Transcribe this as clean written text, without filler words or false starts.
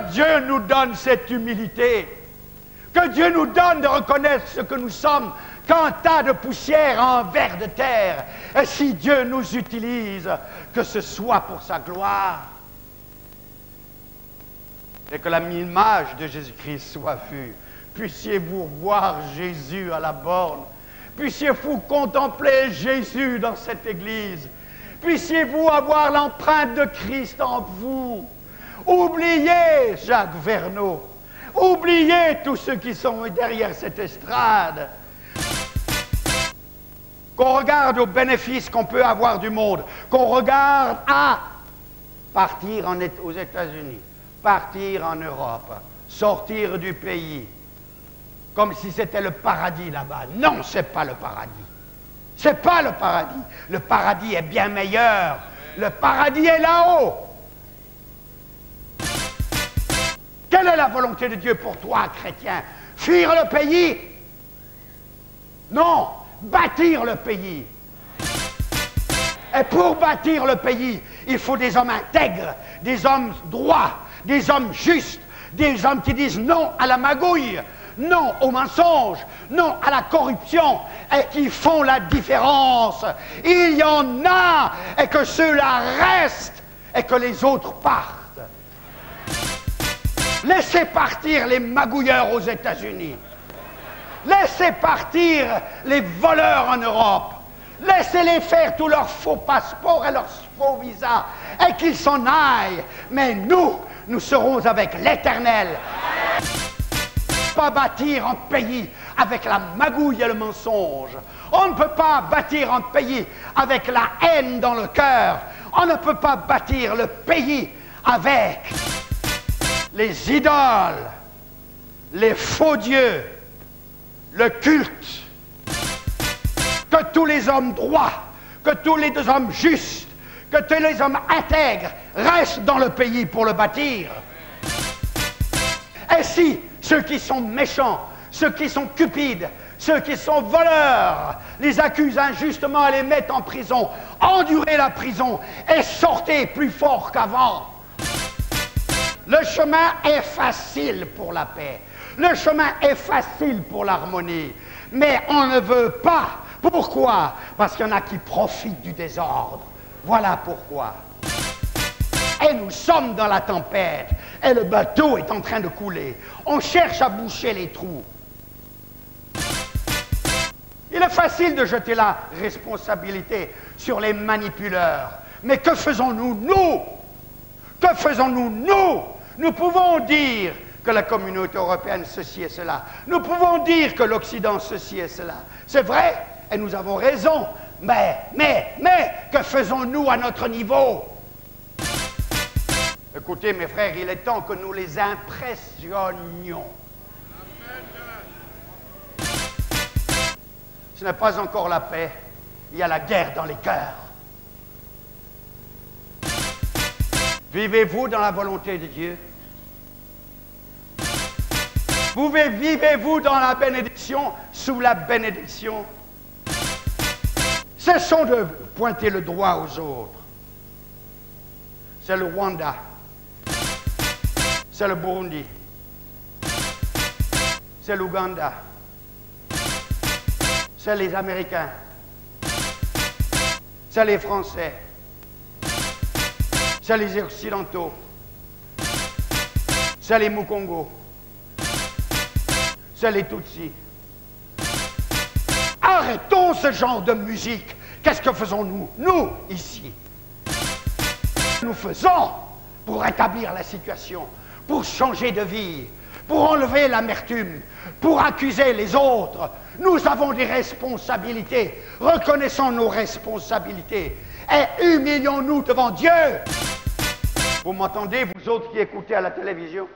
Que Dieu nous donne cette humilité. Que Dieu nous donne de reconnaître ce que nous sommes qu'un tas de poussière, un ver de terre. Et si Dieu nous utilise, que ce soit pour sa gloire. Et que l'image de Jésus-Christ soit vue. Puissiez-vous voir Jésus à la borne. Puissiez-vous contempler Jésus dans cette église. Puissiez-vous avoir l'empreinte de Christ en vous. Oubliez Jacques Verneau. Oubliez tous ceux qui sont derrière cette estrade. Qu'on regarde aux bénéfices qu'on peut avoir du monde. Qu'on regarde à partir aux États-Unis, partir en Europe, sortir du pays. Comme si c'était le paradis là-bas. Non, ce n'est pas le paradis. Ce n'est pas le paradis. Le paradis est bien meilleur. Le paradis est là-haut. Quelle est la volonté de Dieu pour toi, chrétien? Fuir le pays? Non, bâtir le pays. Et pour bâtir le pays, il faut des hommes intègres, des hommes droits, des hommes justes, des hommes qui disent non à la magouille, non au mensonge, non à la corruption, et qui font la différence. Il y en a, et que ceux-là restent, et que les autres partent. Laissez partir les magouilleurs aux États-Unis. Laissez partir les voleurs en Europe. Laissez-les faire tous leurs faux passeports et leurs faux visas, et qu'ils s'en aillent. Mais nous serons avec l'Éternel. Pas bâtir un pays avec la magouille et le mensonge. On ne peut pas bâtir un pays avec la haine dans le cœur. On ne peut pas bâtir le pays avec les idoles, les faux dieux, le culte. Que tous les hommes droits, que tous les hommes justes, que tous les hommes intègres restent dans le pays pour le bâtir. Et si ceux qui sont méchants, ceux qui sont cupides, ceux qui sont voleurs, les accusent injustement et les mettent en prison, endurez la prison et sortez plus fort qu'avant. Le chemin est facile pour la paix. Le chemin est facile pour l'harmonie. Mais on ne veut pas. Pourquoi? Parce qu'il y en a qui profitent du désordre. Voilà pourquoi. Et nous sommes dans la tempête. Et le bateau est en train de couler. On cherche à boucher les trous. Il est facile de jeter la responsabilité sur les manipuleurs. Mais que faisons-nous, nous? Que faisons-nous, nous? Nous pouvons dire que la communauté européenne ceci et cela. Nous pouvons dire que l'Occident ceci et cela. C'est vrai, et nous avons raison. Mais, que faisons-nous à notre niveau? Écoutez, mes frères, il est temps que nous les impressionnions. Ce n'est pas encore la paix, il y a la guerre dans les cœurs. Vivez-vous dans la volonté de Dieu? Vivez-vous dans la bénédiction, sous la bénédiction? Cessons de pointer le doigt aux autres. C'est le Rwanda. C'est le Burundi. C'est l'Ouganda. C'est les Américains. C'est les Français. C'est les Occidentaux. C'est les Mukongo. C'est les Tutsis. Arrêtons ce genre de musique. Qu'est-ce que faisons-nous, nous, ici? Nous faisons pour rétablir la situation, pour changer de vie, pour enlever l'amertume, pour accuser les autres. Nous avons des responsabilités. Reconnaissons nos responsabilités et humilions-nous devant Dieu. Vous m'entendez, vous autres qui écoutez à la télévision?